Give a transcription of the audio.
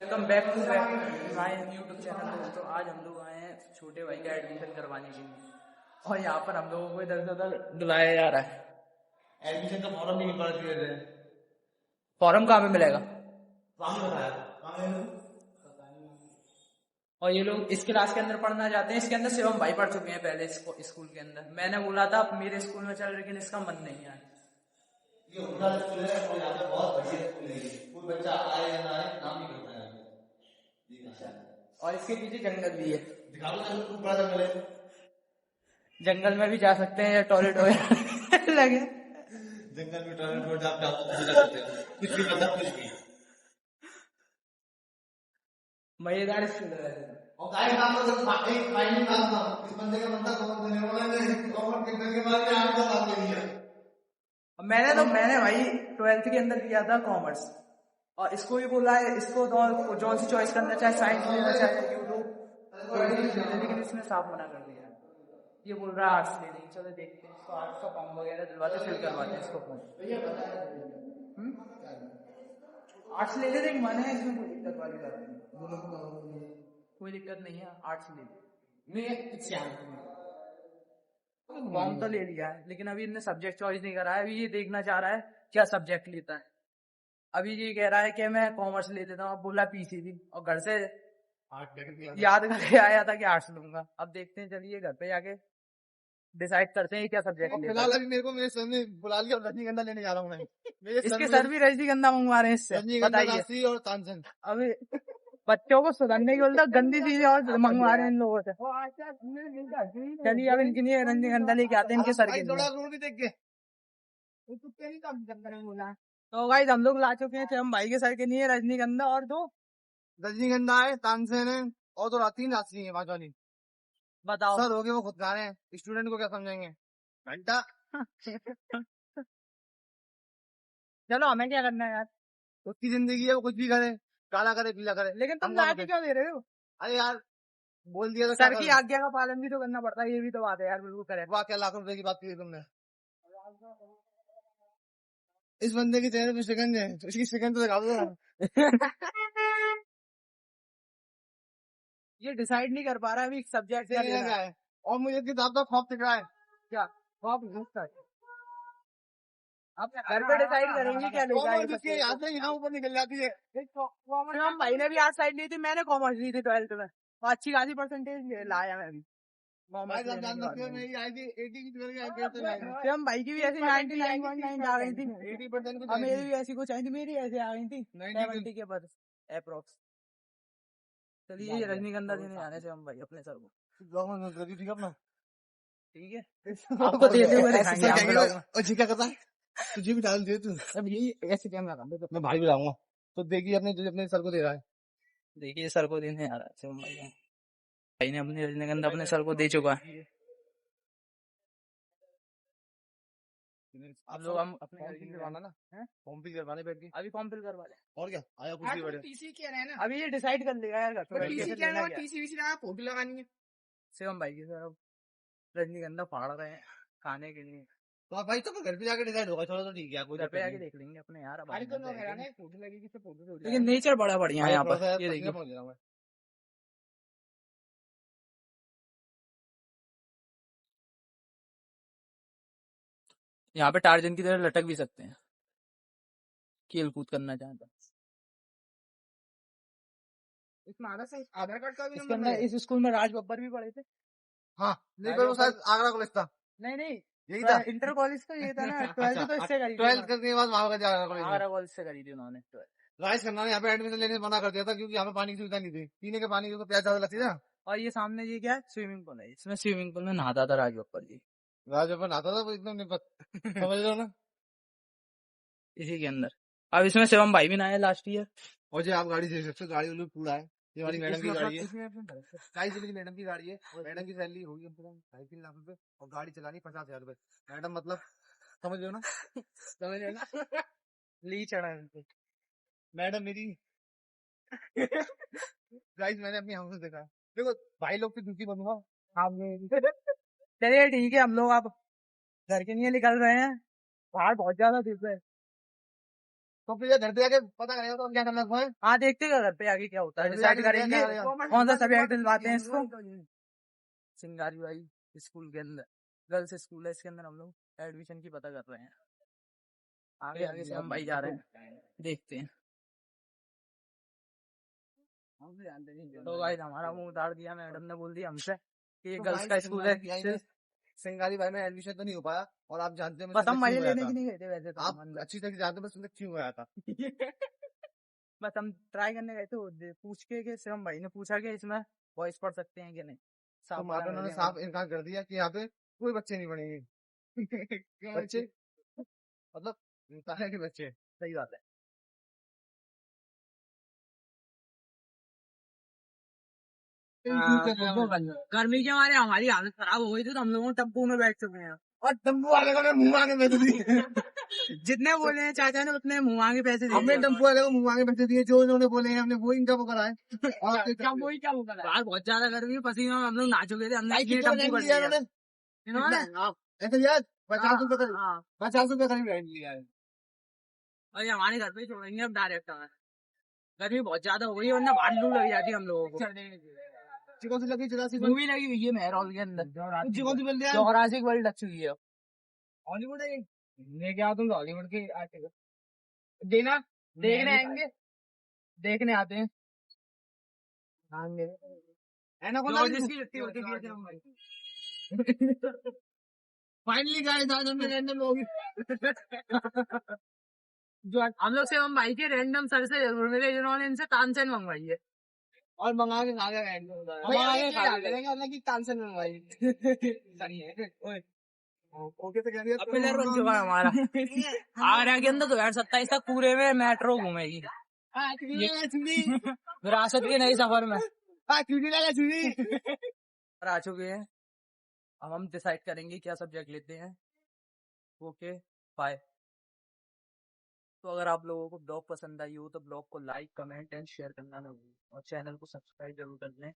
Welcome back to my YouTube channel. दोस्तों आज हम लोग आए हैं छोटे भाई का एडमिशन करवाने के लिए और यहाँ पर हम लोगों को इधर से उधर बुलाया जा रहा है। एडमिशन का फॉर्म नहीं निकाल दिए थे। फॉर्म कहाँ पे मिलेगा? बताया और ये लोग इस क्लास के अंदर पढ़ना चाहते हैं। इसके अंदर शिवम भाई पढ़ चुके हैं पहले स्कूल के अंदर। मैंने बोला था मेरे स्कूल में चल, लेकिन इसका मन नहीं है। ये उनका स्कूल है और यहाँ पे बहुत बढ़िया स्कूल है। कोई बच्चा आए या ना आए नाम नहीं करता है। और इसके पीछे जंगल भी है। दिखा दो खूब बड़ा जंगल है। जंगल में भी जा सकते हैं या टॉयलेट वगैरह लगे। जंगल में टॉयलेट में आप जा सकते हो। कुछ भी मतलब कुछ भी। मजेदार स्कूल है। और गाइस आप लोग एक फाइनल काम था। इस बंदे का बंदा कॉमर्स देने वाला है। कॉमर्स के बारे में आपको बात करनी है। मैंने भाई 12th के अंदर किया था कॉमर्स, और इसको भी बोला है इसको जो सी चॉइस करना चाहे, साइंस लेना चाहे यूट्यूब, लेकिन इसने साफ मना कर दिया। ये बोल रहा है आर्ट्स ले लेंगे। चलो देखते हैं इसको आर्ट्स का फॉर्म वगैरह दिलवाते फिल करवाते हैं इसको फॉर्म। आर्ट्स ले लेते मन है, इसमें कोई दिक्कत वाली बात नहीं। कोई दिक्कत नहीं है, आर्ट्स ले ले। फॉर्म तो ले लिया है, लेकिन अभी इनने सब्जेक्ट चॉइस नहीं करा है। अभी ये देखना चाह रहा है क्या सब्जेक्ट लेता है। अभी ये कह रहा है कि मैं कॉमर्स ले लेता हूँ। अब बोला पीसीबी, और घर से याद करके आया था कि आर्ट्स लूंगा। अब देखते हैं, चलिए घर पे जाके डिसाइड करते हैं क्या सब्जेक्ट लेता है। फिलहाल अभी मेरे को मेरे सर ने बुला लिया और रजनीगंधा लेने जा रहा हूँ मैं। इसके सर भी रजनीगंधा मंगवा रहे हैं इससे, बताइए। और तानसेन अभी बच्चों को सुधरने की बोलता गंदी चीजें और मंगवा रहे हैं इन लोगों से। चलिए अब इनके लिए रजनीगंधा लेके आते हैं इनके सर के लिए। देख के तो गाइस हम लोग ला चुके हैं हम भाई के सर के लिए रजनीगंधा, और दो रजनीगंधा है, तानसेन है और तो 3 राशि है 5 वाली। बताओ सर हो गए वो खुद गा रहे हैं, स्टूडेंट को क्या समझाएंगे घंटा। चलो हमें क्या करना है यार, उसकी जिंदगी है, वो कुछ भी करे, काला करे पीला करे। लेकिन तुम ला के क्यों दे रहे हो? अरे यार बोल दिया तो सर की आज्ञा का पालन भी तो करना पड़ता है, ये भी तो बात है यार, बिल्कुल करेक्ट। वाह क्या लाख रुपए की बात की तुमने। इस बंदे के चेहरे पे शिकंज है, तो इसकी शिकंज तो दिखा दो। ये डिसाइड नहीं कर पा रहा है अभी सब्जेक्ट क्या लेना है। और मुझे किताब का खौफ दिख रहा है। क्या खौफ? अब घर पे डिसाइड करेंगे क्या लेना है। याद नहीं यहाँ ऊपर निकल जाती है। हम भाई ने भी आज साइड ली थी, मैंने कॉमर्स ली थी 12th में, और अच्छी खासी परसेंटेज लाया मैं भी। हम भाई की भी ऐसी 99.9 आ गई थी। मेरी भी ऐसी कुछ आई थी, मेरी ऐसे आ गई थी 70 के पर अप्रोक्स। चलिए ये रजनीगंधा देने आने से हम भाई अपने सर को। ठीक है अपना ठीक है आपको देते हुए जी क्या करता है तुझे भी डाल दे तू। अब यही ऐसे कैमरा कर दो, मैं भाई बुलाऊंगा तो देखिए अपने तुझे अपने सर को दे रहा है। देखिए सर को देने आ रहा है शिवम भाई। भाई ने अपनी रजनीगंधा अपने सर को दे चुका है। आप लोग हम अपने घर की करवाना ना है, फॉर्म फिल करवाने बैठ के अभी फॉर्म फिल करवा ले। और क्या आया कुछ भी बढ़िया। टीसी कह रहे हैं ना, अभी ये डिसाइड कर लेगा यार घर पे। टीसी क्या है, टीसी वीसी लगा फोटो लगानी है शिवम भाई की। सर अब रजनीगंधा फाड़ रहे हैं खाने के लिए। तो भाई तो घर पे जाके डिसाइड होगा। चलो तो ठीक है, घर पे जाके देख लेंगे अपने यार। फोटो लगेगी तो फोटो, लेकिन नेचर बड़ा बढ़िया है यहाँ पर। ये देखिए यहाँ पे टार्जन की तरह लटक भी सकते हैं, खेल कूद करना चाहे तो। इसमें आधार कार्ड का भी इसके अंदर। इस स्कूल में राज बब्बर भी पढ़े थे। हाँ नहीं पर वो शायद आगरा कॉलेज था। नहीं यही था इंटर कॉलेज तो ये था ना। 12th तो इससे करी थी। 12th करने के बाद वहां का आगरा कॉलेज से करी थी उन्होंने 12th। राजेश खन्ना ने यहाँ पे एडमिशन लेने से मना कर दिया था क्योंकि यहाँ पे पानी की सुविधा नहीं थी, पीने के पानी की प्यास ज्यादा लगती है ना। और ये सामने ये क्या है, स्विमिंग पूल है। इसमें स्विमिंग पूल में नहाता था राज बब्बर जी। राज बब्बर नहाता था वो एकदम निपत समझ लो ना इसी के अंदर। अब इसमें शिवम भाई भी नहाए लास्ट ईयर। और जो आप गाड़ी देख सकते हो, गाड़ी उल्लू पूरा है। ये हमारी मैडम की गाड़ी है, मैडम की गाड़ी है। मैडम की सैलरी होगी 2.5 लाख रुपए और गाड़ी चलानी 50,000 रुपए। मैडम मतलब समझ लो ना समझ लो ना ली चढ़ा मैडम मेरी। गाइस मैंने अपनी आंखों से देखा। देखो भाई लोग की दुखी बनूंगा आप। चलिए ठीक है, हम लोग अब घर के लिए निकल रहे हैं। बाहर बहुत ज्यादा धूप है। तो फिर ये घर पे आके पता करेगा तो हम क्या करना है। हाँ देखते हैं घर पे आगे क्या होता है, घर पे डिसाइड आके करेंगे क्या करेगा? कौन सा सब्जेक्ट दिलवाते हैं इसको। सिंगारी भाई स्कूल के अंदर गर्ल्स स्कूल है, इसके अंदर हम लोग एडमिशन की पता कर रहे हैं। आगे आगे से हम भाई जा रहे हैं, देखते हैं। तो भाई हमारा मुंह उतार दिया, मैडम ने बोल दिया हमसे कि ये तो गर्ल्स भाई का स्कूल है। सिंगारी भाई में एडमिशन तो नहीं हो पाया, और आप जानते हैं बस हम मजे क्यों लेने गया की था। नहीं गए थे वैसे तो आप अच्छी तरह से जानते हैं बस मतलब क्यों गया था। बस हम ट्राई करने गए थे, पूछ के कि शिवम भाई ने पूछा कि इसमें बॉयज पढ़ सकते हैं कि नहीं। तो साफ वहाँ पे मना कर उन्होंने दिया साफ इनकार कर दिया कि यहाँ पे कोई बच्चे नहीं पढ़ेंगे। बच्चे मतलब तरह के बच्चे। सही बात है। गर्मी के मारे हमारी हालत खराब हो गई थी, तो हम लोगों टेम्पो में बैठ चुके हैं। और टेम्पो वाले को मुंह मांगे पैसे दिए। जितने बोले हैं चाचा ने उतने मुंह मांगे पैसे दिए। हमने टेम्पो वाले को मुंह मांगे पैसे दिए, जो इन्होंने बोले हैं हमने वो इनका वो कराए। बाहर बहुत ज्यादा गर्मी है, पसीना में हम लोग नहा चुके थे, हमने भाई इसलिए कितना टेम्पो रेंट कर लिया लिया। इन्होंने? इन्होंने ऐसे यार 50 रुपए करीब, हाँ 50 रुपए करीब रेंट लिया है। और ये हमारे घर पे ही छोड़ेंगे अब डायरेक्ट हमें। गर्मी बहुत ज्यादा हो गई है, वरना बाहर लू लग जाती है हम लोगों को। चिकन से लगी 84 मूवी लगी हुई है मेहरौल के अंदर, चिकन से मिल रहा है। जोरासिक वर्ल्ड लग चुकी है। हॉलीवुड है ये। लेके आओ तुम हॉलीवुड के आर्टिकल देना, देखने आएंगे, देखने आते हैं। एनाकोंडा भी जिसकी जितनी होती थी हम भाई। फाइनली गाइस आज हमने रैंडम होगी। जो हम लोग से हम भाई के रैंडम सर से जरूर मिले जिन्होंने इनसे तानसेन मंगवाई है। और मंगा के खा गया रैंडम। आगे खा लेंगे की तानसेन मंगवाई। सही है। ओए ओके तो कह दिया। अब पिलर बन चुका है हमारा। आगरा के अंदर 2027 तक पूरे में मेट्रो घूमेगी विरासत के नए सफर में। पर आ चुके हैं, अब हम डिसाइड करेंगे क्या सब्जेक्ट लेते हैं। Okay bye. तो अगर आप लोगों को ब्लॉग पसंद आई हो तो ब्लॉग को लाइक कमेंट एंड शेयर करना ना भूलें, और चैनल को सब्सक्राइब जरूर कर लें।